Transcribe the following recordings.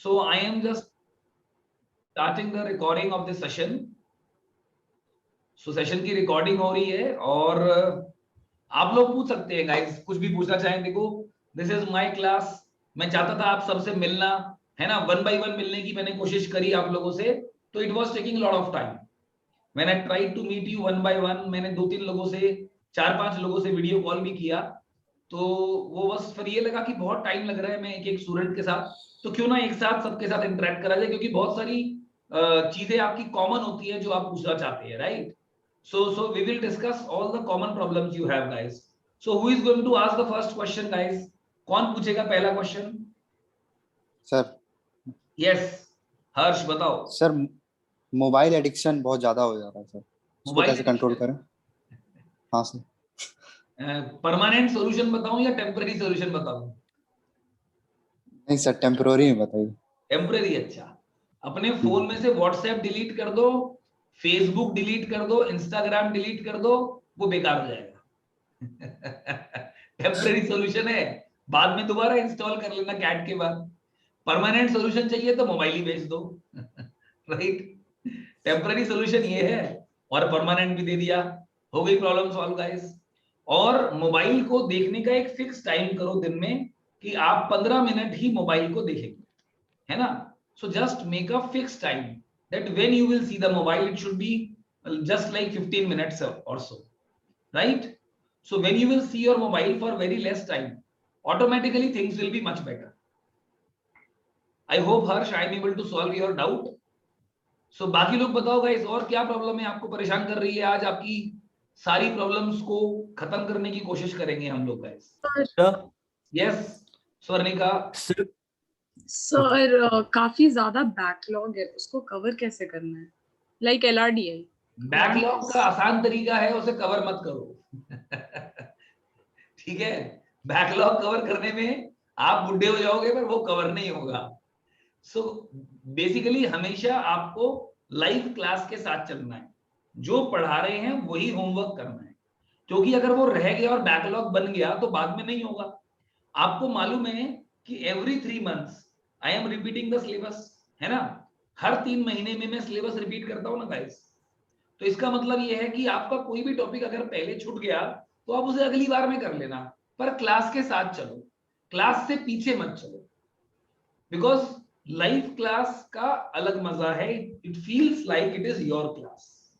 So I am just starting the recording of this session. So session की recording हो रही है और आप लोग पूछ सकते हैं गाइस, कुछ भी पूछना चाहें। देखो, दिस इज माय क्लास। मैं चाहता था आप सबसे मिलना, है ना, 1 by 1 मिलने की मैंने कोशिश करी आप लोगों से, तो it was taking lot of time. मैंने try to meet you 1 by 1। मैंने 2-3 लोगों से, 4-5 लोगों से वीडियो कॉल भी किया, तो वो बस फिर ये लगा कि बहुत टाइम लग रहा है मैं एक स्टूडेंट के साथ, तो क्यों ना एक साथ सबके साथ इंटरेक्ट करा जाए, क्योंकि बहुत सारी चीजें आपकी कॉमन होती है जो आप पूछना चाहते हैं, right. So we will discuss all the common problems you have, guys. So who is going to ask the first question, guys? कौन पूछेगा पहला क्वेश्चन? सर। यस, हर्ष बताओ। सर, मोबाइल एडिक्शन बहुत ज्यादा हो जा रहा है सर, उसको कैसे कंट्रोल करें? हाँ सर। परमानेंट सॉल्यूशन बताऊं या टेम्पररी सॉल्यूशन बताऊं? नहीं सर, टेम्पररी में बताइए। टेम्पररी, अच्छा। अपने फोन में से व्हाट्सएप डिलीट कर दो, फेसबुक डिलीट कर दो, इंस्टाग्राम डिलीट कर दो, वो बेकार हो जाएगा। टेम्पररी सॉल्यूशन है, बाद में दोबारा इंस्टॉल कर लेना कैट के बाद। परमानेंट सॉल्यूशन चाहिए तो मोबाइल ही बेच दो। राइट। टेम्पररी सॉल्यूशन ये है और परमानेंट भी दे दिया, हो गई प्रॉब्लम सॉल्व गाइस। और मोबाइल को देखने का एक फिक्स टाइम करो दिन में कि आप 15 मिनट ही मोबाइल को देखेंगे, है ना। So just make a fix time that when you will see the mobile, it should be just like 15 minutes और सो, right. So when you will see your mobile for very less time, automatically things will be much better. I hope Harsh, I am able to solve your doubt. So बाकी लोग बताओ guys, और क्या problem है आपको परेशान कर रही है? आज आपकी सारी प्रॉब्लम्स को खत्म करने की कोशिश करेंगे हम लोग गाइस। यस स्वर्णिका। सर काफी ज्यादा बैकलॉग है, उसको कवर कैसे करना है? Like LRDI। बैकलॉग का आसान तरीका है, उसे कवर मत करो। ठीक है, बैकलॉग कवर करने में आप बुढ़े हो जाओगे, पर वो कवर नहीं होगा। सो बेसिकली हमेशा आपको लाइव क्लास के साथ चलना है, जो पढ़ा रहे हैं वही होमवर्क करना है, क्योंकि अगर वो रह गया और बैकलॉग बन गया तो बाद में नहीं होगा। आपको मालूम है कि every 3 months I am repeating the syllabus, है ना। हर 3 महीने में मैं सिलेबस रिपीट करता हूं ना गाइस। तो इसका मतलब ये है कि आपका कोई भी टॉपिक अगर पहले छूट गया तो आप उसे अगली बार में कर लेना, पर क्लास के साथ चलो, क्लास से पीछे मत चलो, बिकॉज लाइव क्लास का अलग मजा है। It feels like it is your class.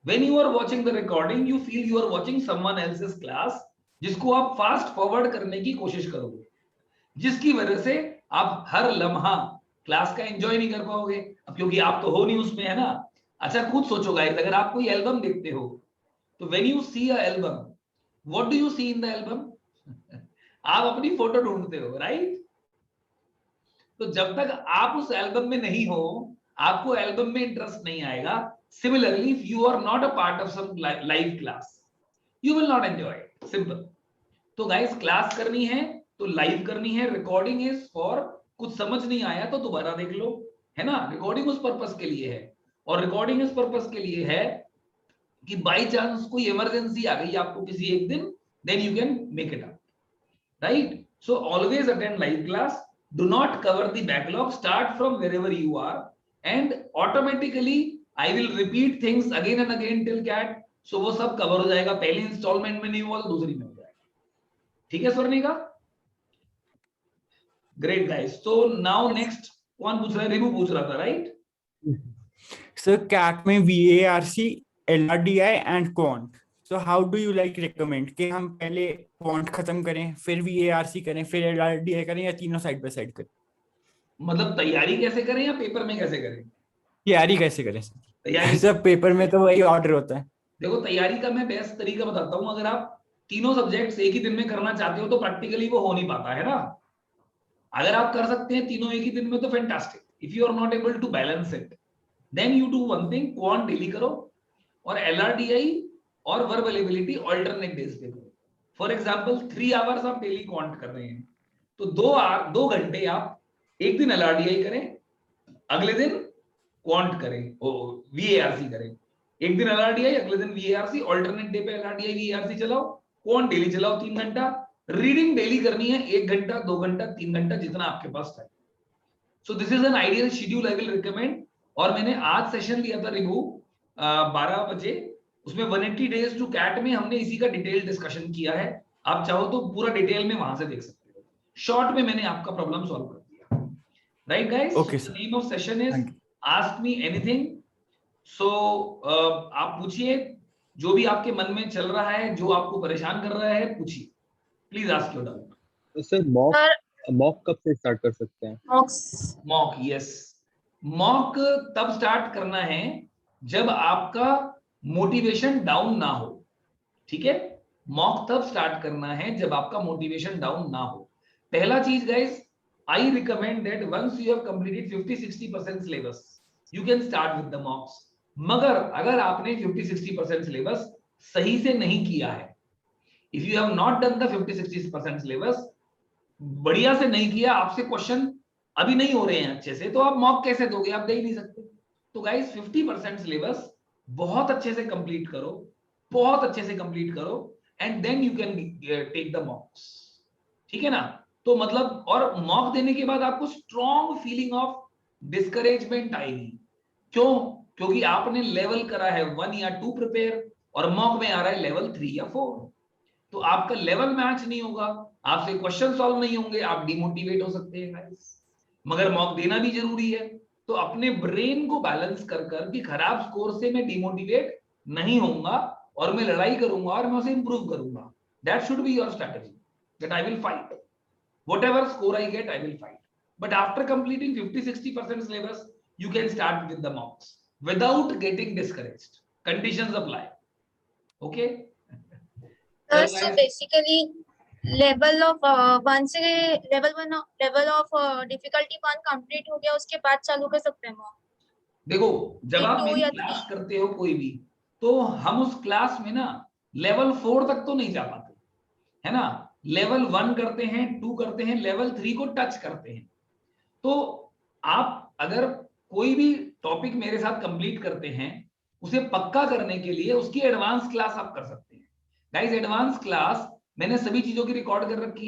When you are watching the recording, you feel you are watching someone else's class, जिसको आप फास्ट फॉरवर्ड करने की कोशिश करोगे, जिसकी वजह से आप हर लम्हा क्लास का एंजॉय नहीं कर पाओगे। अब क्योंकि आप तो हो नहीं उसमें, है ना। अच्छा खुद सोचो गाइस, अगर आप कोई एल्बम देखते हो तो when you see a album, what do you see in the album? आप अपनी फोटो ढूंढते हो, राइट। तो जब तक आप उस एल्बम में नहीं हो, आपको एल्बम में इंटरेस्ट नहीं आएगा। Similarly if you are not a part of some live class, you will not enjoy, simple. तो गाइस क्लास करनी है तो लाइव करनी है। रिकॉर्डिंग इज फॉर, कुछ समझ नहीं आया तो दोबारा देख लो, है ना। रिकॉर्डिंग उस पर्पस के लिए है, और रिकॉर्डिंग इस पर्पस के लिए है कि बाई चांस कोई इमरजेंसी आ गई आपको किसी एक दिन, then you can make it up, right? So always attend live class, do not cover the backlog, start from wherever you are, and automatically I will repeat things again and again till cat, so वो सब cover हो जाएगा। पहली instalment में नहीं हुआ तो दूसरी में हो जाएगा, ठीक है स्वर्णिका? Great guys. तो नाउ नेक्स्ट कौन पूछ रहा है? रिबू पूछ रहा था, राइट? सर कैट में VARC, LRDI and quant, so how do you like recommend कि हम पहले क्वांट खत्म करें, फिर VARC करें, फिर LRDI करें, या तीनों साइड बाय साइड करें? मतलब तैयारी कैसे करें या पेपर में कैसे करें? तैयारी कैसे करें सर? तैयारी सब पेपर में तो वही ऑर्डर होता है। देखो, तैयारी का मैं बेस्ट तरीका बताता हूं। अगर आप तीनों सब्जेक्ट्स एक ही दिन में करना चाहते हो तो प्रैक्टिकली वो हो नहीं पाता, है ना। अगर आप कर सकते हैं तीनों एक ही दिन में तो fantastic. If you are not able to balance it, then you do one thing, quant daily करो और LRDI और वर्बल ऑल्टरनेट डेज पे करो। फॉर एग्जांपल 3 आवर्स आप डेली क्वांट कर रहे हैं, तो 2 घंटे आप एक दिन LRDI करें, अगले दिन क्वांट करें, VARC करें। एक दिन LRDI, अगले दिन VARC, ऑल्टरनेट डे पे LRDI VARC चलाओ, क्वांट डेली चलाओ 3 घंटा। रीडिंग डेली करनी है 1 घंटा, 2 घंटा, 3 घंटा, जितना आपके पास time. So this is an ideal schedule I will recommend. और मैंने आज सेशन लिया था रिभू 12 बजे, उसमें 180 डेज टू कैट में हमने इसी का डिटेल डिस्कशन किया है। आप चाहो तो पूरा डिटेल में वहां से देख सकते हो। शॉर्ट में मैंने आपका प्रॉब्लम सॉल्व कर दिया, right guys? Okay, the sir. Name of session is Thank you. Ask me anything. So आप पूछिए, जो भी आपके मन में चल रहा है, जो आपको परेशान कर रहा है, पूछिए, प्लीज आस्क योर डाउट। तो सर मॉक कब से स्टार्ट कर सकते हैं? मॉक, यस, मॉक तब स्टार्ट करना है जब आपका मोटिवेशन डाउन ना हो, ठीक है? मॉक तब स्टार्ट करना है जब आपका मोटिवेशन डाउन ना हो। पहला चीज guys, I recommend that once you have completed 50-60% syllabus you can start with the mocks. मगर अगर आपने 50-60% सिलेबस सही से नहीं किया है, if you have not done the 50-60% syllabus, बढ़िया से नहीं किया, आपसे क्वेश्चन अभी नहीं हो रहे हैं अच्छे से, तो आप मॉक कैसे दोगे? आप दे ही नहीं सकते। तो गाइस 50% सिलेबस बहुत अच्छे से कंप्लीट करो, बहुत अच्छे से कंप्लीट करो, and then you can take the mocks, ठीक है ना? तो मतलब, और मॉक देने के बाद आपको स्ट्रॉन्ग फीलिंग ऑफ डिस्करेजमेंट आएगी। क्यों? क्योंकि आपने लेवल करा है 1 या 2 प्रिपेयर, और मॉक में आ रहा है लेवल 3 या 4, तो आपका लेवल मैच नहीं होगा, आपसे क्वेश्चन सॉल्व नहीं होंगे, आप डिमोटिवेट हो सकते हैं गाइस। मगर मॉक देना भी जरूरी है। तो अपने ब्रेन को बैलेंस कर कर कि खराब स्कोर से मैं डिमोटिवेट नहीं होऊंगा और मैं लड़ाई करूंगा और मैं उसे इंप्रूव करूंगा। That should be your strategy, that I will fight whatever score I get, I will fight. But after completing 50-60% syllabus, you can start with the mocks without getting discouraged. Conditions apply. Okay? So basically level of once level of difficulty 1 complete हो गया, उसके बाद चालू कर सकते हैं mock? देखो, जब आप मेरी या क्लास करते हो कोई भी, तो हम उस क्लास में ना लेवल 4 तक तो नहीं जा पाते, है ना? लेवल 1 करते हैं, 2 करते हैं, लेवल 3 को टच करते हैं। तो आप अगर कोई भी टॉपिक मेरे साथ कंप्लीट करते हैं, उसे पक्का करने के लिए उसकी एडवांस क्लास आप कर सकते हैं। गाइस एडवांस क्लास मैंने सभी चीजों की रिकॉर्ड कर रखी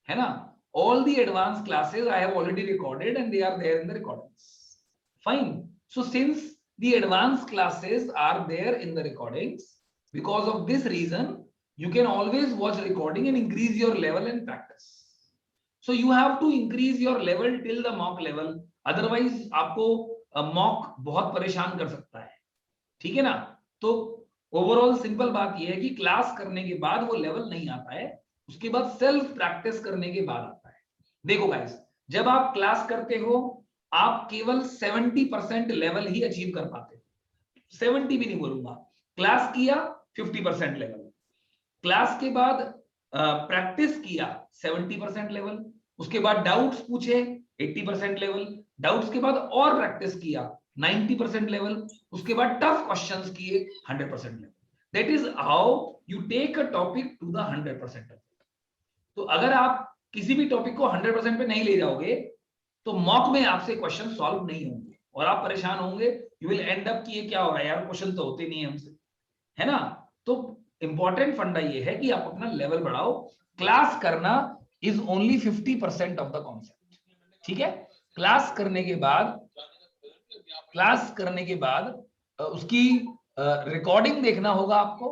है ना? All the advance classes I have already recorded and they are there in the recordings. Fine. So since the advance classes are there in the recordings, because of this reason you can always watch recording and increase your level and practice. So you have to increase your level till the mock level, otherwise आपको mock बहुत परेशान कर सकता है, ठीक है ना? तो ओवरऑल सिंपल बात यह है कि क्लास करने के बाद वो लेवल नहीं आता है, उसके बाद सेल्फ प्रैक्टिस करने के बाद आता है। देखो गाइस, जब आप क्लास करते हो आप केवल 70% लेवल ही अचीव कर पाते हो। 70 भी नहीं बोलूंगा, क्लास किया 50% लेवल, क्लास के बाद प्रैक्टिस किया 70% लेवल, उसके बाद डाउट्स पूछे 80% लेवल, डाउट्स के बाद और प्रैक्टिस किया 90% लेवल, उसके बाद टफ क्वेश्चंस किए 100% level. That is how you take a topic to the 100%। तो अगर आप किसी भी टॉपिक को 100% पे नहीं ले जाओगे तो मॉक में आपसे क्वेश्चन सॉल्व नहीं होंगे और आप परेशान होंगे। यू विल एंड अप कि ये क्या हो रहा है यार, क्वेश्चन तो होते नहीं है हमसे, है ना? तो इंपॉर्टेंट फंडा ये है कि आप अपना लेवल बढ़ाओ। क्लास करना is only 50% of the concept, ठीक है? क्लास करने के बाद उसकी रिकॉर्डिंग देखना होगा आपको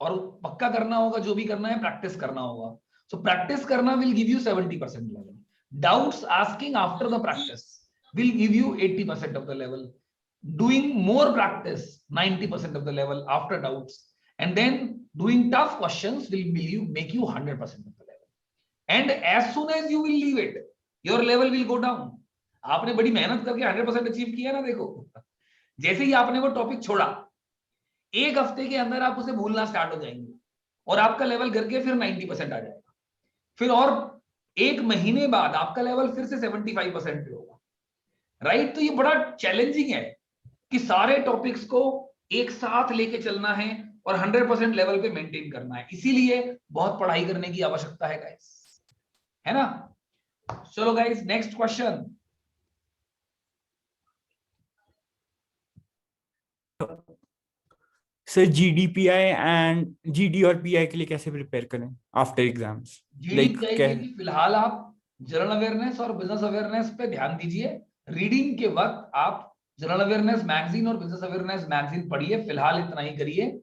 और पक्का करना होगा, जो भी करना है प्रैक्टिस करना होगा। सो प्रैक्टिस करना will give you 70% level, doubts asking after the practice will give you 80% of the level, doing more practice 90% of the level after doubts, and then doing tough questions will make you 100% of the level. And as soon as you will leave it, your level will go down. आपने बड़ी मेहनत करके 100% achieve किया ना, देखो जैसे ही आपने वो टॉपिक छोड़ा, एक हफ्ते के अंदर आप उसे भूलना स्टार्ट हो जाएंगे और आपका लेवल गिर के फिर 90% आ जाएगा। फिर और एक महीने बाद आपका लेवल फिर से 75% पे होगा, राइट? तो ये बड़ा चैलेंजिंग है कि सारे टॉपिक्स को एक साथ लेके चलना है और 100% लेवल पे मेंटेन करना है। इसीलिए बहुत पढ़ाई करने की आवश्यकता है गाइस, है ना? चलो guys, next question. Sir GDPI and GD और पीआई के लिए कैसे प्रिपेयर करें आफ्टर एग्जाम्स? जीडीपीआई के लिए फिलहाल आप जनरल अवेयरनेस और बिजनेस अवेयरनेस पे ध्यान दीजिए। रीडिंग के वक्त आप जनरल अवेयरनेस मैगजीन और बिजनेस अवेयरनेस मैगजीन पढ़िए, फिलहाल इतना ही करिए।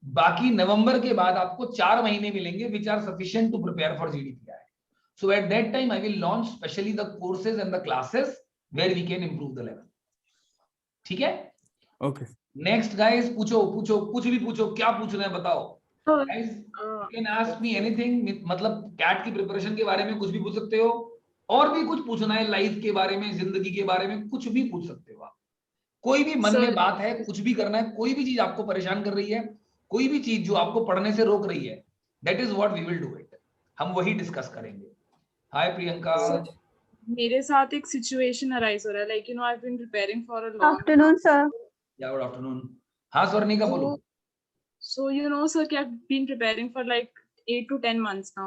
बाकी नवंबर के बाद आपको 4 महीने मिलेंगे which are sufficient to prepare for GDPI. So at that time I will launch specially the courses and the classes where we can improve the level. ठीक है, ओके नेक्स्ट गाइस, पूछो पूछो, कुछ भी पूछो, क्या पूछना है बताओ guys. You can ask me anything, मतलब कैट की प्रिपरेशन के बारे में कुछ भी पूछ सकते हो, और भी कुछ पूछना है लाइफ के बारे में, जिंदगी के बारे में, कुछ भी पूछ सकते हो आप। कोई भी मन में बात है, कुछ भी करना है, कोई भी चीज आपको परेशान कर रही है, कोई भी चीज जो आपको पढ़ने से रोक रही है, that is what we will do it, हम वही डिस्कस करेंगे। हाय प्रियंका। मेरे साथ एक सिचुएशन अराइज हो रहा है, like you know I have been preparing for a long afternoon sir. या गुड आफ्टरनून। हाँ स्वर्णिका बोलो। So you know sir कि I've been preparing for like 8 to 10 months now.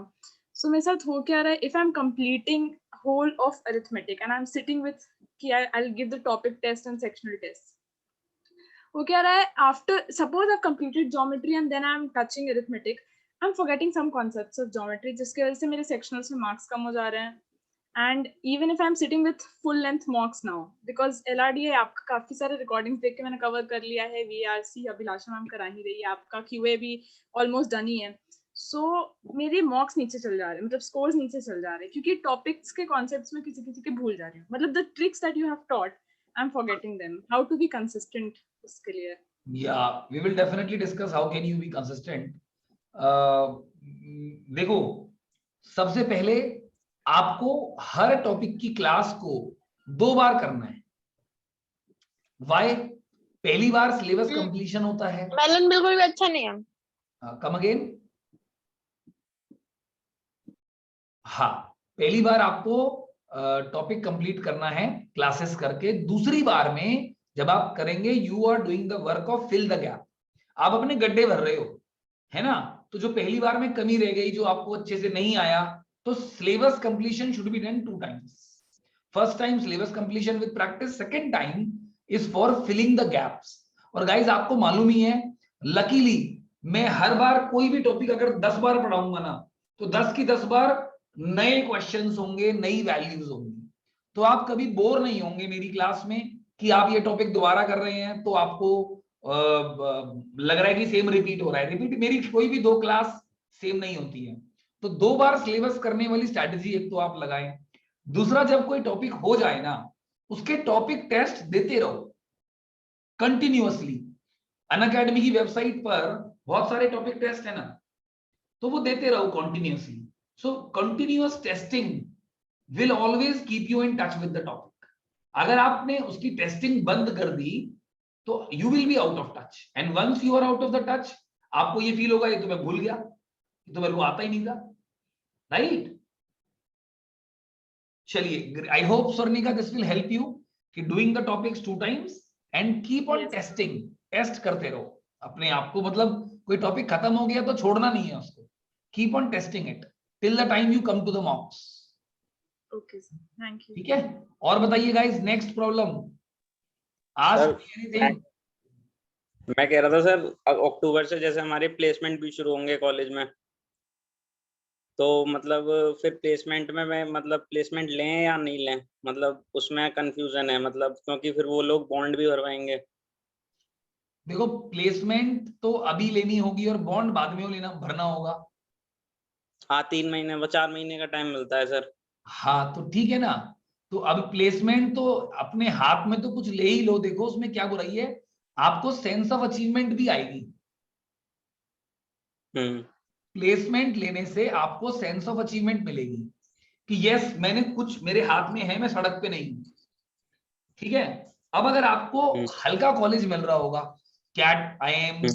So मेरे साथ हो क्या रहा है, if I'm completing whole of arithmetic and I'm sitting with कि I'll give the topic test and sectional test. हो क्या रहा है, after suppose I've completed geometry and then I'm touching arithmetic, I'm forgetting some concepts of geometry जिसकी वजह से मेरे sectionals में marks कम हो जा रहे हैं. And even if I'm sitting with full length mocks now, because LRDA आपका काफी सारे recordings देख के मैंने cover कर लिया है, VRC अभिलाषा मैम करा ही रही है, आपका QA भी almost done ही है. So मेरे mocks नीचे चल जा रहे हैं, मतलब scores नीचे चल जा रहे हैं, क्योंकि topics के concepts में किसी के भूल जा रही हूँ. मतलब the tricks that you have taught, I'm forgetting them. How to be consistent इसके लिए? Yeah, we will definitely discuss how can you be consistent. देखो, सबसे पहले आपको हर टॉपिक की क्लास को 2 बार करना है। वाई? पहली बार सिलेबस कंप्लीशन होता है। बैलेंस बिल्कुल भी अच्छा नहीं है। Come again. हाँ, पहली बार आपको टॉपिक कंप्लीट करना है क्लासेस करके। दूसरी बार में जब आप करेंगे, you are doing the work of fill the gap, आप अपने गड्ढे भर रहे हो, है ना। तो जो पहली बार में कमी रह गई, जो आपको अच्छे से नहीं आया, तो syllabus completion should be done 2 times. First time syllabus completion with practice, second time is for filling the gaps. और गाइस आपको मालूम ही है, लकीली मैं हर बार कोई भी टॉपिक अगर 10 बार पढ़ाऊंगा ना, तो 10 की 10 बार नए क्वेश्चंस होंगे, नई वैल्यूज होंगी। तो आप कभी बोर नहीं होंगे मेरी क्लास में कि आप ये टॉपिक दोबारा कर रहे हैं तो आपको लग रहा है कि सेम रिपीट हो रहा है। रिपीट, मेरी कोई भी 2 क्लास सेम नहीं होती है। तो 2 बार सिलेबस करने वाली स्ट्रैटेजी एक तो आप लगाएं। दूसरा, जब कोई टॉपिक हो जाए ना, उसके टॉपिक टेस्ट देते रहो कंटिन्यूअसली। अनअकैडमी की वेबसाइट पर बहुत सारे टॉपिक टेस्ट है ना, तो वो देते रहो continuously. So continuous testing will always keep you in touch with the topic. अगर आपने उसकी टेस्टिंग बंद कर दी तो you will be out of touch, and once you are out of the touch, आपको ये फील होगा ये तो मैं भूल गया, ये तो मेरे को आता ही नहीं था, राइट। चलिए, I hope Swarnika this will help you कि doing the topics 2 times and keep on testing. Test करते रहो अपने आप को, मतलब कोई टॉपिक खत्म हो गया तो छोड़ना नहीं है उसको, keep on testing it till the time you come to the mocks. Okay sir, thank you. ठीक है, और बताइए गाइस, नेक्स्ट प्रॉब्लम आज एनीथिंग। मैं कह रहा था सर, अक्टूबर से जैसे हमारे प्लेसमेंट भी शुरू होंगे कॉलेज में, तो मतलब फिर प्लेसमेंट में मैं मतलब प्लेसमेंट लें या नहीं लें, मतलब उसमें कंफ्यूजन है, मतलब क्योंकि फिर वो लोग बॉन्ड भी भरवाएंगे। देखो, प्लेसमेंट तो अभी लेनी होगी और बॉन्ड बाद में लेना भरना होगा। हाँ, 3 महीने 4 महीने का टाइम मिलता है सर। हाँ, तो ठीक है ना। तो अब प्लेसमेंट तो अपने हाथ में तो कुछ ले ही लो। देखो उसमें क्या बुराई है, आपको सेंस ऑफ अचीवमेंट भी आएगी। प्लेसमेंट लेने से आपको सेंस ऑफ अचीवमेंट मिलेगी कि यस, मैंने कुछ मेरे हाथ में है, मैं सड़क पे नहीं हूं। ठीक है, अब अगर आपको हल्का कॉलेज मिल रहा होगा, कैट IIM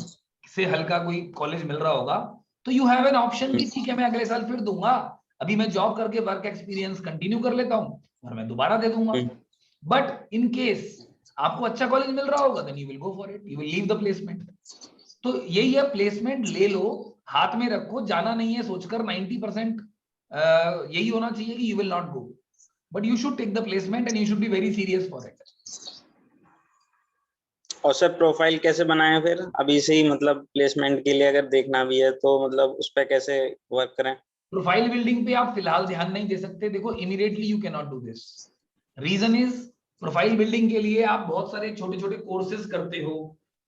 से हल्का कोई कॉलेज मिल रहा होगा, तो यू हैव एन ऑप्शन कि ठीक है, मैं अगले साल फिर दूंगा, अभी मैं जॉब करके वर्क एक्सपीरियंस कंटिन्यू कर लेता हूं और मैं दोबारा दे दूंगा। बट इन केस आपको अच्छा कॉलेज मिल रहा होगा, then you will go for it, you will leave the placement. तो यही है, प्लेसमेंट ले लो, हाथ में रखो, जाना नहीं है सोचकर 90% यही होना चाहिए कि you will not go, but you should take the placement and you should be very serious for it. और सर प्रोफाइल कैसे बनाएं फिर अभी से ही, मतलब प्लेसमेंट के लिए अगर देखना भी है तो मतलब उस पर कैसे वर्क करें? प्रोफाइल बिल्डिंग पे आप फिलहाल ध्यान नहीं दे सकते। देखो immediately you can not do this. Reason is profile building के लिए आप बहुत सारे छोटे छोटे कोर्सेज करते हो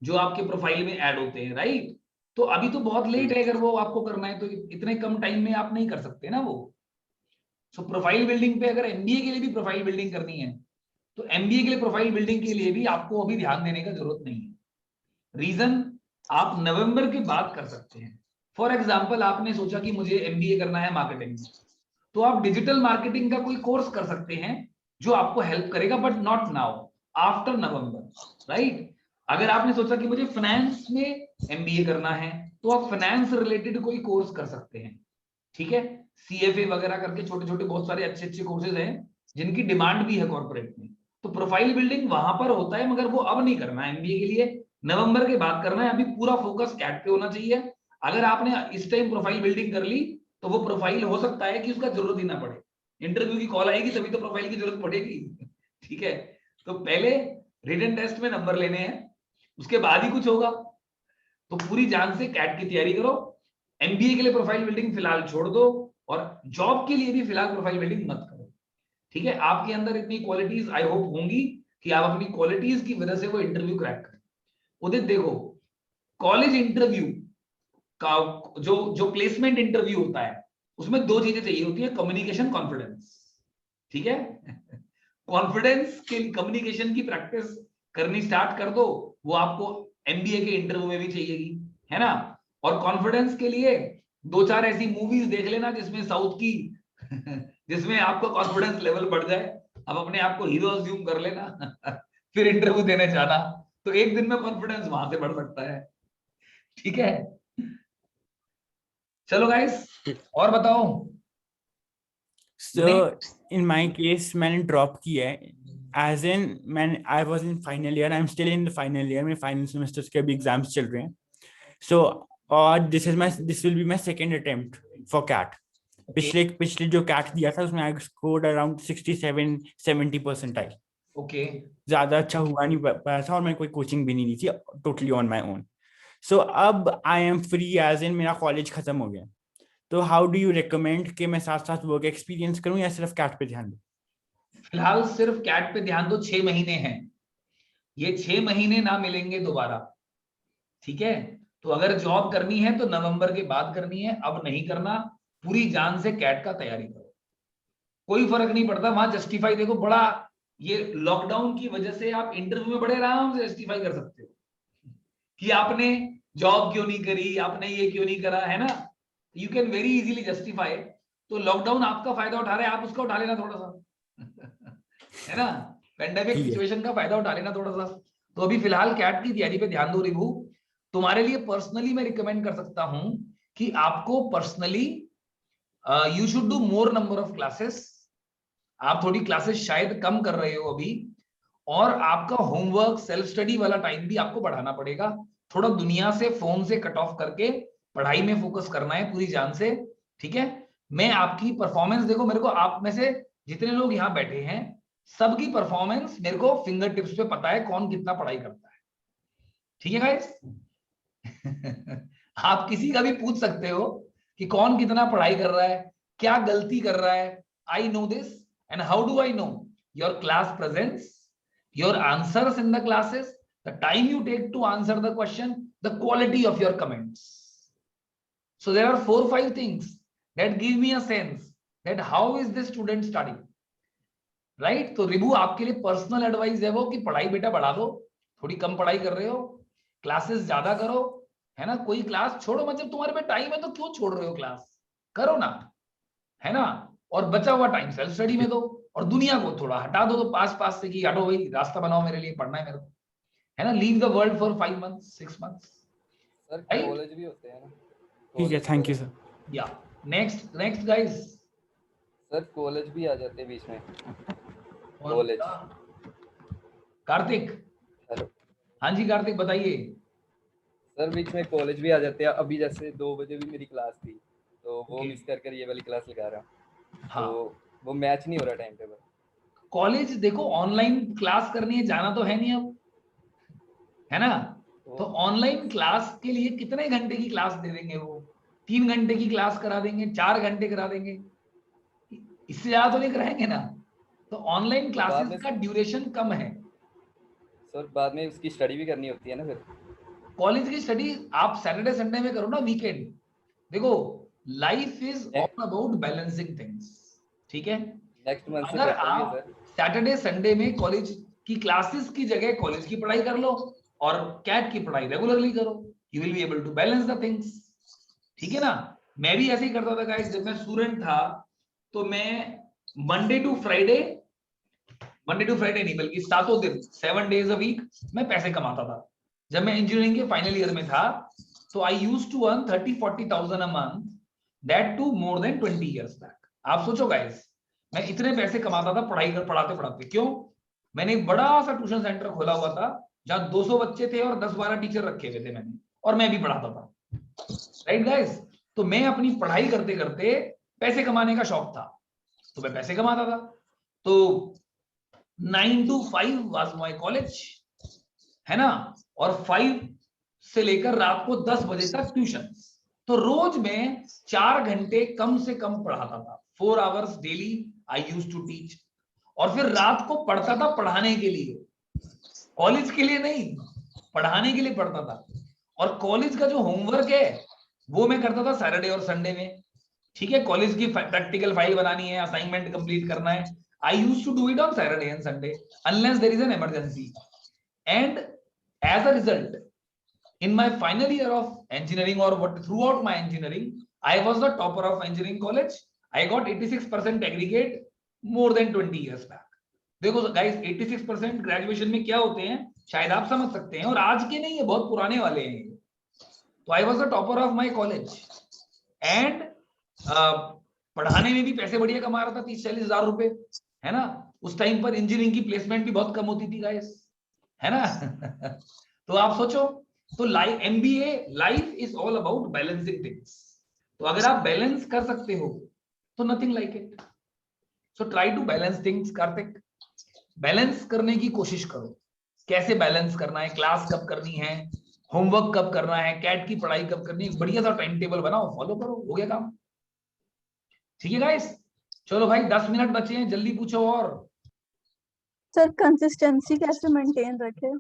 जो आपके प्रोफाइल में ऐड होते हैं, राइट? तो अभी तो बहुत लेट है, अगर वो आपको करना है तो इतने कम टाइम में आप नहीं कर सकते ना वो। सो प्रोफाइल बिल्डिंग पे अगर एमबीए के लिए भी प्रोफाइल बिल्डिंग करनी है तो एमबीए के लिए प्रोफाइल बिल्डिंग के लिए भी आपको अभी ध्यान देने का जरूरत नहीं है। रीजन, आप नवंबर के बाद कर सकते हैं। फॉर एग्जांपल आपने सोचा कि मुझे एमबीए करना है मार्केटिंग में, तो आप डिजिटल मार्केटिंग का कोई कोर्स कर सकते हैं जो आपको हेल्प करेगा, but not now, after November, right? अगर आपने सोचा कि मुझे फाइनेंस में एमबीए करना है तो आप फाइनेंस रिलेटेड कोई कोर्स कर सकते हैं, ठीक है? सीएफए वगैरह करके छोटे छोटे बहुत सारे अच्छे अच्छे कोर्सेज हैं जिनकी डिमांड भी है कॉर्पोरेट में। तो प्रोफाइल बिल्डिंग वहां पर होता है, मगर वो अब नहीं करना है एमबीए के लिए, नवंबर के बाद करना है। अभी पूरा फोकस कैट पे होना चाहिए। अगर आपने इस टाइम प्रोफाइल बिल्डिंग कर ली तो वो प्रोफाइल हो सकता है कि उसका जरूरत ही ना पड़े, इंटरव्यू की कॉल आएगी तभी तो प्रोफाइल की जरूरत पड़ेगी, ठीक है? तो पहले रिटन टेस्ट में नंबर लेने हैं, उसके बाद ही कुछ होगा। तो पूरी जान से कैट की तैयारी करो। एमबीए के लिए प्रोफाइल बिल्डिंग फिलहाल छोड़ दो और जॉब के लिए भी फिलहाल प्रोफाइल बिल्डिंग मत करो, ठीक है? आपके अंदर इतनी क्वालिटीज आई होप होंगी कि आप अपनी क्वालिटीज की वजह से वो इंटरव्यू क्रैक करें। उदित देखो, कॉलेज इंटरव्यू का जो प्लेसमेंट इंटरव्यू होता है उसमें दो चीजें चाहिए होती है, कम्युनिकेशन, कॉन्फिडेंस, ठीक है? कॉन्फिडेंस के लिए कम्युनिकेशन की प्रैक्टिस करनी स्टार्ट कर दो, वो आपको एमबीए के इंटरव्यू में भी चाहिएगी, है ना? और कॉन्फिडेंस के लिए दो चार ऐसी मूवीज देख लेना जिसमें साउथ की जिसमें आपका कॉन्फिडेंस लेवल बढ़ जाए, अब अपने आप को हीरो अज्यूम कर लेना फिर इंटरव्यू देने जाना, तो एक दिन में कॉन्फिडेंस वहां से बढ़ सकता है, ठीक है? चलो गाइस, और बताओ। So in my case मैंने ड्रॉप किया है, as in मैंने I was in final year, I'm still in the final year, मेरे final semesters के भी एग्जाम्स चल रहे हैं। So और this will be my second attempt for CAT। पिछले जो CAT दिया था उसमें I scored around 67-70 percentile। Okay, ज्यादा अच्छा हुआ नहीं पाया था और मैं कोई कोचिंग भी नहीं ली थी, totally on my own. So अब I am free, as in मेरा कॉलेज खत्म हो गया। तो हाउ डू यू रिकमेंड कि मैं साथ साथ वर्क एक्सपीरियंस करूं या सिर्फ कैट पे ध्यान दूं? फिलहाल सिर्फ कैट पे ध्यान दो। 6 महीने हैं, ये 6 महीने ना मिलेंगे दोबारा, ठीक है? तो अगर जॉब करनी है तो नवंबर के बाद करनी है, अब नहीं करना। पूरी जान से कैट का तैयारी करो, कोई फर्क नहीं पड़ता। वहां जस्टिफाई देखो, बड़ा ये लॉकडाउन की वजह से आप इंटरव्यू में बड़े आराम से जस्टिफाई कर सकते हो कि आपने जॉब क्यों नहीं करी, आपने ये क्यों नहीं करा, है ना? You can very easily justify. तो लॉकडाउन आपका फायदा उठा रहे हैं, आप उसका उठा लेना थोड़ा सा है ना? पेंडेमिक सिचुएशन का फायदा उठा लेना थोड़ा सा। तो अभी फिलहाल कैट की तैयारी पे ध्यान दो। रिभू, तुम्हारे लिए पर्सनली मैं रिकमेंड कर सकता हूं कि आपको personally you should do more number of classes. आप थोड़ी क्लासेस शायद कम कर रहे हो अभी, और आपका होमवर्क, सेल्फ स्टडी वाला टाइम भी आपको बढ़ाना पड़ेगा। थोड़ा दुनिया से, फोन से कट ऑफ करके पढ़ाई में फोकस करना है पूरी जान से, ठीक है? मैं आपकी परफॉर्मेंस देखो, मेरे को आप में से जितने लोग यहाँ बैठे हैं सबकी परफॉर्मेंस मेरे को फिंगर टिप्स पे पता है, कौन कितना पढ़ाई करता है, ठीक है गाइस? आप किसी का भी पूछ सकते हो कि कौन कितना पढ़ाई कर रहा है, क्या गलती कर रहा है। I know this, and how do I know? Your class presence, your answers in the classes, the time you take to answer the question, the quality of your comments. So there are 4-5 things that give me a sense that how is this student studying, right? तो रिभू आपके लिए personal advice है वो कि पढ़ाई बेटा बढ़ा दो, थोड़ी कम पढ़ाई कर रहे हो, क्लासेस ज्यादा करो, है ना? कोई क्लास छोड़ो, मतलब तुम्हारे पे टाइम है तो क्यों छोड़ रहे हो? क्लास करो ना, है ना? और बचा हुआ टाइम सेल्फ स्टडी में दो, और दुनिया को थोड़ा हटा दो तो पास से कि हटो भाई, रास्ता बनाओ, मेरे लिए पढ़ना है मेरे को, है ना? Leave the world for 5 months 6 months। Sir college भी होते हैं ना? ठीक है, थैंक यू सर। या नेक्स्ट गाइस। सर कॉलेज भी आ जाते हैं बीच में। कॉलेज, कार्तिक। हेलो। हाँ जी कार्तिक, बताइए। सर बीच में कॉलेज भी आ जाते हैं। अभी जैसे 2 बजे भी मेरी क्लास थी, तो वो मिस कर ये वाली क्लास लगा रहा हूँ। हाँ, तो वो मैच नहीं हो रहा टाइम टेबल। कॉलेज देखो, ऑनलाइन क्लास करनी है, जाना तो है नहीं अब, है ना? तो ऑनलाइन क्लास के लिए कितने घंटे की क्लास दे देंगे वो? 3 घंटे की क्लास करा देंगे, 4 घंटे करा देंगे, इससे ज्यादा तो नहीं कराएंगे ना। तो ऑनलाइन क्लासेस का ड्यूरेशन कम है। सर बाद में उसकी स्टडी भी करनी होती है ना फिर। कॉलेज की स्टडी आप सैटरडे संडे में करो ना, वीकेंड। देखो life is all about balancing things, ठीक है। नेक्स्ट मंथ से अगर करता हूँ आप ये सर। सैटरडे संडे में कॉलेज की क्लासेस की जगह कॉलेज की पढ़ाई कर लो और कैट की पढ़ाई रेगुलरली करो, you will be able to balance the things, ठीक है ना। मैं भी ऐसे ही करता था गाइस, जब मैं स्टूडेंट था तो मैं मंडे टू फ्राइडे नहीं बल्कि 7 दिन 7 डेज अ वीक मैं पैसे कमाता था। जब मैं इंजीनियरिंग के फाइनल ईयर में था तो I used to earn 30-40,000 a month, that too more than 20 years back. आप सोचो गाइस, मैं इतने पैसे कमाता था पढ़ाते पढ़ाते। क्यों? मैंने एक बड़ा सा ट्यूशन सेंटर खोला हुआ था जहां 200 बच्चे थे और 10-12 टीचर रखे हुए थे मैंने, और मैं भी पढ़ाता था, राइट गाइस। तो मैं अपनी पढ़ाई करते करते पैसे कमाने का शौक था, तो मैं पैसे कमाता था। तो 9 to 5 वाज माय कॉलेज, है ना, और 5 से लेकर रात को 10 बजे तक ट्यूशन। तो रोज मैं 4 घंटे कम से कम पढ़ाता था, 4 hours daily I used to teach. और फिर रात को पढ़ता था पढ़ाने के लिए, कॉलेज के लिए नहीं, पढ़ाने के लिए पढ़ता था। और कॉलेज का जो होमवर्क है वो मैं करता था सैटरडे और संडे में, ठीक है। कॉलेज की प्रैक्टिकल फाइल बनानी है, असाइनमेंट कंप्लीट करना है, I used to do it on Saturday and Sunday unless there is an emergency. And as a result in my final year of engineering, or what throughout my engineering, I was the topper of engineering college. I got 86% aggregate more than 20 years back. देखो guys, 86% graduation में क्या होते हैं शायद आप समझ सकते हैं, और आज के नहीं है, बहुत पुराने वाले हैं। तो I was the topper of my college and पढ़ाने में भी पैसे बढ़िया कमा रहा था, 30-40 हजार रुपए, है ना। उस टाइम पर इंजीनियरिंग की प्लेसमेंट भी बहुत कम होती थी गाइस, है ना। तो आप सोचो, तो life MBA life is all about balancing things. तो अगर आप बैलेंस कर सकते हो तो nothing like it. So try to balance things. Kartik, balance करने की कोशिश करो। कैसे बैलेंस करना है, क्लास कब करनी है, होमवर्क कब करना है, कैट की पढ़ाई कब करनी है, बढ़िया सा टाइम टेबल बनाओ, फॉलो करो, हो गया काम, ठीक है गाइस। चलो भाई 10 मिनट बचे हैं, जल्दी पूछो। और सर कंसिस्टेंसी कैसे मेंटेन रखे?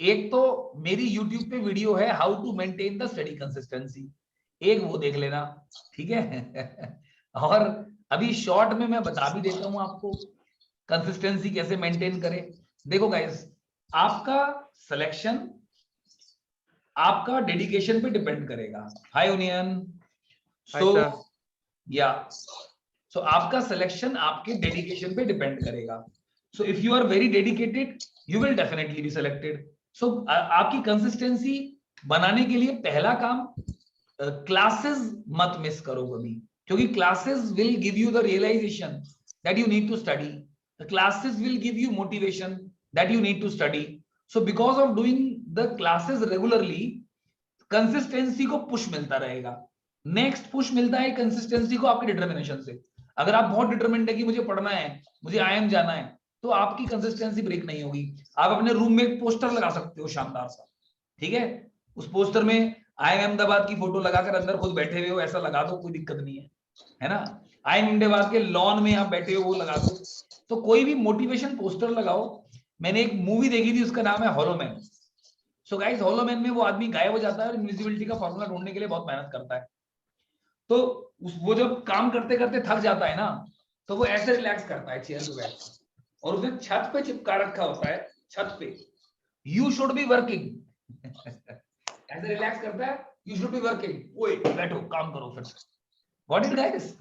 एक तो मेरी YouTube पे वीडियो है how to maintain the study consistency, एक वो देख लेना, ठीक है। और अभी शॉर्ट में मैं बता भी देता हूं आपको कंसिस्टेंसी कैसे मेंटेन करें। देखो गाइस, आपका सिलेक्शन आपका डेडिकेशन पे डिपेंड करेगा। हाय यूनियन, सो आपका सिलेक्शन आपके डेडिकेशन पे डिपेंड करेगा। So if you are very dedicated you will definitely be selected. So आपकी कंसिस्टेंसी बनाने के लिए पहला काम, क्लासेस मत मिस करो कभी, क्योंकि classes will give you the realisation that you need to study, the classes will give you motivation that you need to study. So because of doing the classes regularly consistency को push मिलता रहेगा। Next push मिलता है consistency को आपके determination से। अगर आप बहुत डिटरमिन्ड है कि मुझे पढ़ना है, मुझे आईएम जाना है, तो आपकी कंसिस्टेंसी ब्रेक नहीं होगी। आप अपने रूम में एक पोस्टर लगा सकते हो शानदार सा, ठीक है, उस पोस्टर में आईएम अहमदाबाद की फोटो लगाकर अंदर खुद बैठे हुए हो ऐसा लगा दो, कोई दिक्कत नहीं है ना। आईएम अहमदाबाद के लॉन में आप बैठे हो वो लगा दो, तो कोई भी मोटिवेशन पोस्टर लगाओ। मैंने एक मूवी देखी थी, उसका नाम है hollow man. So guys, hollow man में वो आदमी गायब हो जाता है और इनविजिबिलिटी का फॉर्मूला ढूंढने के लिए बहुत मेहनत करता है। तो वो जब काम करते करते थक जाता है ना, तो वो ऐसे रिलैक्स करता है चेयर पे बैठ, और उसने छत पे चिपका रखा होता है, छत पे, यू शुड बी वर्किंग। ऐसे रिलैक्स करता है, यू शुड बी वर्किंग, ओए बैठो काम करो फिर। What it guys?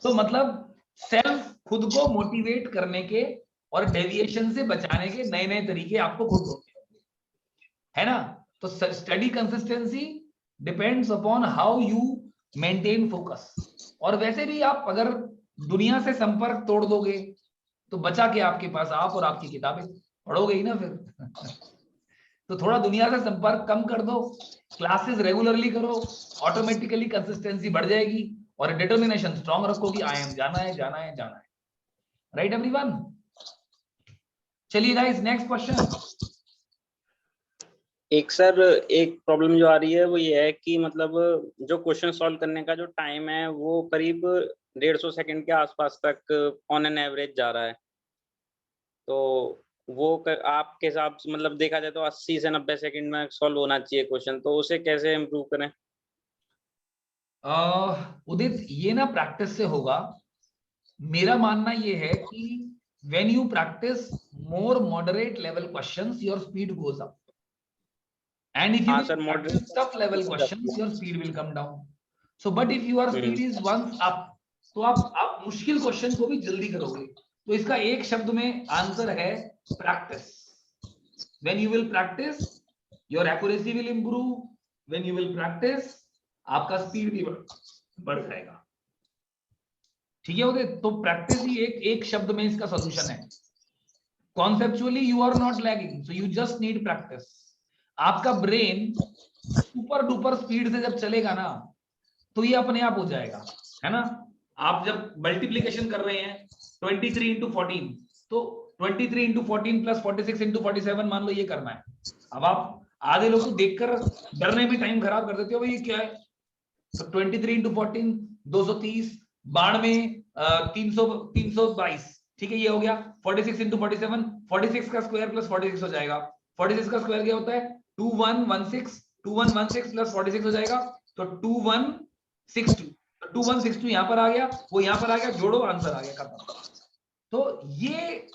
तो मतलब सेल्फ खुद को मोटिवेट करने के और डेविएशन से बचाने के नए नए तरीके आपको खुद ढूंढने होंगे, है ना। तो study consistency depends upon how you maintain focus. और वैसे भी आप अगर दुनिया से संपर्क तोड़ दोगे तो बचा के आपके पास आप और आपकी किताबें, पढ़ोगे ही ना फिर। तो थोड़ा दुनिया से संपर्क कम कर दो, क्लासेस रेगुलरली करो, ऑटोमेटिकली कंसिस्टेंसी बढ़ जाएगी और डिटर्मिनेशन स्ट्रांग रखो कि आई एम जाना है जाना है जाना है। Right everyone? चलिए गाइस, नेक्स्ट क्वेश्चन। एक सर एक प्रॉब्लम जो आ रही है वो ये है कि मतलब जो क्वेश्चन सॉल्व करने का जो टाइम है वो करीब 150 सेकंड के आसपास तक ऑन एन एवरेज जा रहा है। तो वो आपके हिसाब से मतलब देखा जाए तो 80 से 90 सेकंड में सॉल्व होना चाहिए क्वेश्चन, तो उसे कैसे इम्प्रूव करें? उदित, ये ना प्रैक्टिस से होगा। मेरा मानना ये है कि when you practice more moderate level questions, your speed goes up, and if you हाँ will sir, practice tough level questions, your speed will come down. So but if your speed is once up, तो आप मुश्किल question को भी जल्दी करोगे। तो इसका एक शब्द में आंसर है practice. when you will practice, your accuracy will improve. when you will practice, आपका स्पीड भी बढ़ जाएगा। ठीक है उदय, तो प्रैक्टिस ही एक शब्द में इसका सॉल्यूशन है। Conceptually you are not lagging, so you just need practice. आपका ब्रेन सुपर डुपर स्पीड से जब चलेगा ना, तो ये अपने आप हो जाएगा, है ना। आप जब मल्टीप्लीकेशन कर रहे हैं 23 into 14, तो 23 into 14 plus 46 into 47 मान लो ये करना है। अब आप आधे लोग को देखकर डरने में टाइम खराब कर देते हो, भाई ये क्या है। तो 23 into 14 230, 92 में 322, ठीक है, ये हो गया। 46 into 47, 46 का स्क्वायर प्लस 46 हो जाएगा। 46 का स्क्वायर क्या होता है? 2116, 2116 प्लस 46 हो जाएगा, तो 2162। 2162 यहाँ पर आ गया, वो यहाँ पर आ गया, जोड़ो, आंसर आ गया, खत्म। तो ये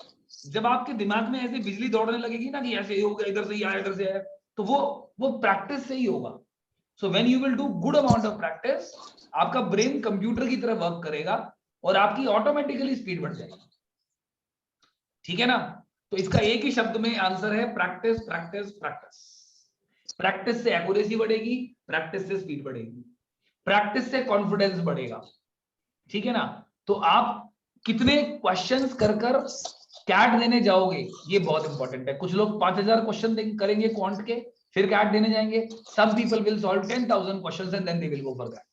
जब आपके दिमाग में ऐसे बिजली दौड़ने लगेगी ना कि ऐसे होगा, इधर से आया, इधर से आया, तो वो प्रैक्टिस से ही होगा। So when you will do good amount of practice, आपका ब्रेन कंप्यूटर की तरह वर्क करेगा और आपकी ऑटोमेटिकली स्पीड बढ़ जाएगी। ठीक है ना। तो इसका एक ही शब्द में आंसर है प्रैक्टिस, प्रैक्टिस, प्रैक्टिस। प्रैक्टिस से एक्यूरेसी बढ़ेगी, प्रैक्टिस से स्पीड बढ़ेगी, प्रैक्टिस से कॉन्फिडेंस बढ़ेगा। ठीक है ना। तो आप कितने क्वेश्चंस कर कैट देने जाओगे, ये बहुत इंपॉर्टेंट है। कुछ लोग 5000 क्वेश्चन करेंगे क्वांट के, फिर कैट देने जाएंगे। Some people will solve 10,000 questions and then they will go for CAT,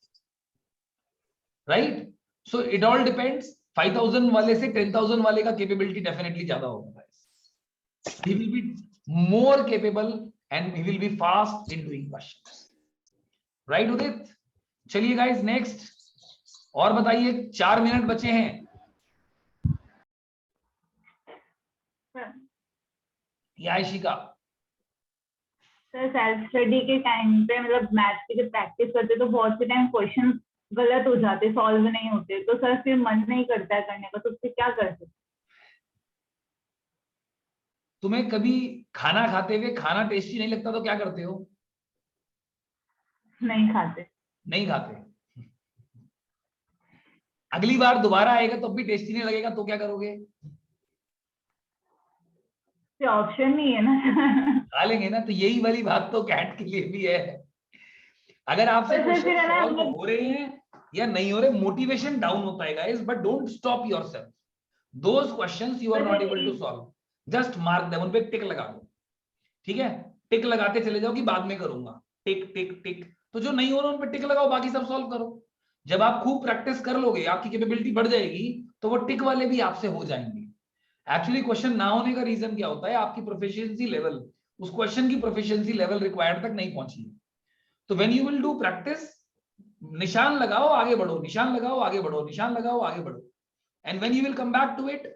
right. So it all depends. 5000 वाले से 10,000 वाले का कैपेबिलिटी डेफिनेटली ज्यादा होगा। He will be more capable and he will be fast in doing questions, right Udit? चलिए guys, next और बताइए, 4 minute बचे हैं। याशिका सर, सेल्फ स्टडी के टाइम पे मतलब मैथ्स की जब प्रैक्टिस करते तो बहुत से टाइम क्वेश्चन गलत हो जाते, सॉल्व नहीं होते, तो सर फिर मन नहीं करता है करने का, तो उससे क्या कर सकते? तुम्हें कभी खाना खाते हुए खाना टेस्टी नहीं लगता तो क्या करते हो? नहीं खाते। नहीं खाते। अगली बार दोबारा आएगा तो भी टेस्टी नहीं लगेगा तो क्या करोगे? ऑप्शन नहीं है ना। खा लेंगे ना। तो यही वाली बात तो कैट के लिए भी है। अगर आपसे क्वेश्चन सॉल्व हो रहे हैं या नहीं हो रहे, मोटिवेशन डाउन होता है guys, but don't stop yourself. Those questions you are not able to solve, just mark them, उन पे टिक लगा दो। ठीक है, टिक लगाते चले जाओ कि बाद में करूंगा, टिक टिक टिक। तो जो नहीं हो रहा उन पे टिक लगाओ, बाकी सब सॉल्व करो। जब आप खूब प्रैक्टिस कर लोगे, आपकी कैपेबिलिटी बढ़ जाएगी, तो वो टिक वाले भी आपसे हो जाएंगे। एक्चुअली क्वेश्चन ना होने का रीजन क्या होता है? आपकी प्रोफिशिएंसी लेवल, उस क्वेश्चन की प्रोफिशिएंसी लेवल रिक्वायर्ड तक नहीं पहुंची। तो when you will do practice, निशान लगाओ, आगे बढ़ो, निशान लगाओ, आगे बढ़ो, निशान लगाओ, आगे बढ़ो, and when you will come back to it,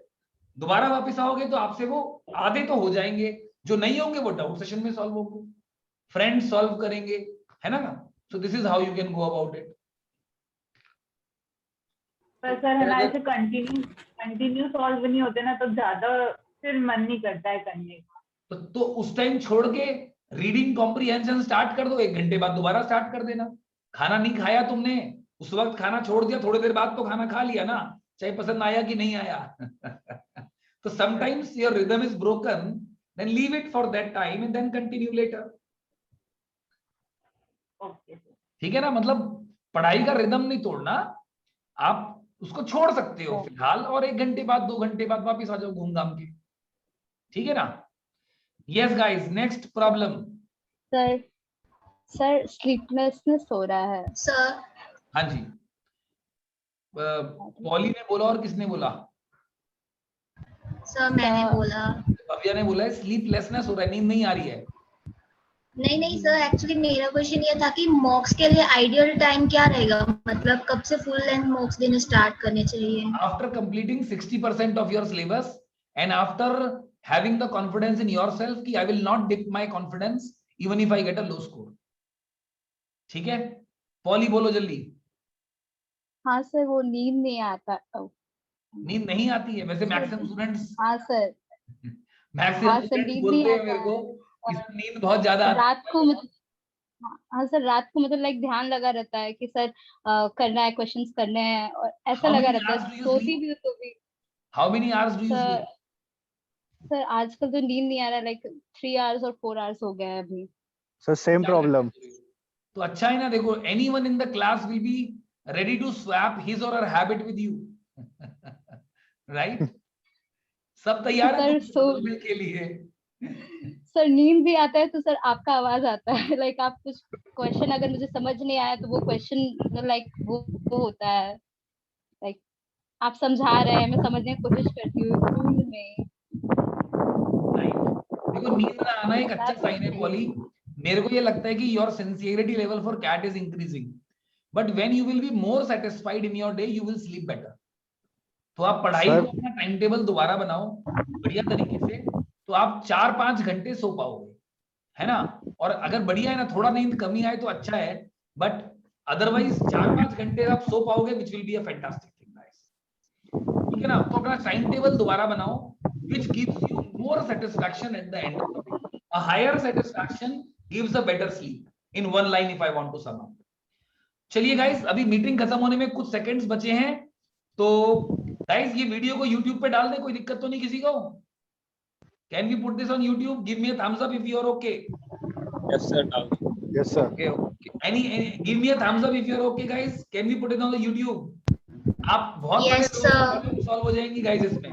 दोबारा वापस आओगे तो आपसे वो आधे तो हो जाएंगे, जो नहीं होंगे वो डाउट सेशन में सॉल्व होंगे, फ्रेंड्स सॉल्व करेंगे, है ना। सो this is how you can go about it. पर सर है ना, ऐसे कंटिन्यू सॉल्व नहीं होते ना, तो ज्यादा फिर मन नहीं करता है करने का। तो उस टाइम छोड़ के रीडिंग कॉम्प्रिहेंशन स्टार्ट कर दो, 1 घंटे बाद दोबारा स्टार्ट कर देना। खाना नहीं खाया तुमने, उस वक्त खाना छोड़ दिया, थोड़ी देर बाद तो खाना खा लिया ना, चाहे पसंद आया कि नहीं आया। तो sometimes your rhythm is broken, then leave it for that time and then continue later. ठीक है ना। मतलब पढ़ाई का रिदम नहीं तोड़ना, आप उसको छोड़ सकते हो फिलहाल, और 1 घंटे बाद 2 घंटे बाद वापिस आ जाओ घूम घाम के। ठीक है ना। Yes guys, next problem. Sir sleeplessness हो रहा है सर। हाँ जी, पॉली ने बोला और किसने बोला? सर मैंने बोला। भव्या ने बोला है स्लीपलेसनेस हो रहा है, नींद नहीं आ रही है। नहीं नहीं सर, एक्चुअली मेरा क्वेश्चन ये था कि मॉक्स के लिए आइडियल टाइम क्या रहेगा, मतलब कब से फुल लेंथ मॉक्स देने स्टार्ट करने चाहिए? After completing 60% of your syllabus and after having the confidence in yourself कि I will not dip my confidence even if I get a low score. ठीक है, पॉली बोलो जल्दी। हाँ सर, वो नींद नहीं आता। नींद नहीं आती है वैसे मैक्सिमम स्टूडेंट्स, हाँ सर, मैक्सिमम हाँ सर, स्टूडेंट्स नींद बोलते नहीं हैं मेरे आता को है। इसमें नींद बहुत ज्यादा आती रात को मतलब, हाँ सर, रात को मतलब लाइक ध्यान लगा रहता है कि सर करना है, क्वेश्चंस करने हैं, और ऐसा How लगा many रहता hours है। do you सोती sleep? भी हूँ तो भी। How many hours do you sir sleep? Sir आजकल तो नींद नहीं आ रहा, लाइक 3 hours और 4 hours हो गया है अभी। Sir same problem. तो अच्छा है ना, देखो anyone in the class will be ready to swap his or her habit with you. Right? सब तैयार है सर सो बदलने के लिए। सर नींद भी आता है तो सर आपका आवाज आता है। लाइक आप कुछ क्वेश्चन अगर मुझे समझ नहीं आया तो वो क्वेश्चन लाइक वो होता है, लाइक आप समझा रहे हैं, मैं समझने की कोशिश करती हूँ नींद में। देखो नींद ना आना एक अच्छा साइन है पॉली। मेरे को ये लगता है कि your sincerity level for CAT is increasing, but when you will be more satisfied in your day you will sleep better. तो आप पढ़ाई को अपना टाइम टेबल दोबारा बनाओ बढ़िया तरीके से, तो आप 4-5 घंटे सो पाओगे, है ना। और अगर बढ़िया है ना, थोड़ा नींद कमी आए तो अच्छा है, बट अदरवाइज 4-5 घंटे आप सो पाओगे which will be a fantastic thing guys. ठीक है ना। तो अपना टाइम टेबल दोबारा बनाओ which gives you more satisfaction at the end of the day. A higher satisfaction gives a better sleep in one line if I want to sum up. चलिए guys, अभी meeting खत्म होने में कुछ seconds बचे हैं, तो गाइस ये वीडियो को YouTube पे डाल दे, कोई दिक्कत तो नहीं किसी को? Can we put this on YouTube? Give me a thumbs up if you are okay. Yes sir, yes sir. Okay okay. Any give me a thumbs up if you are okay guys. Can we put it on the YouTube? आप बहुत Yes, सारे sir. Problem solve हो जाएंगी guys इसमें।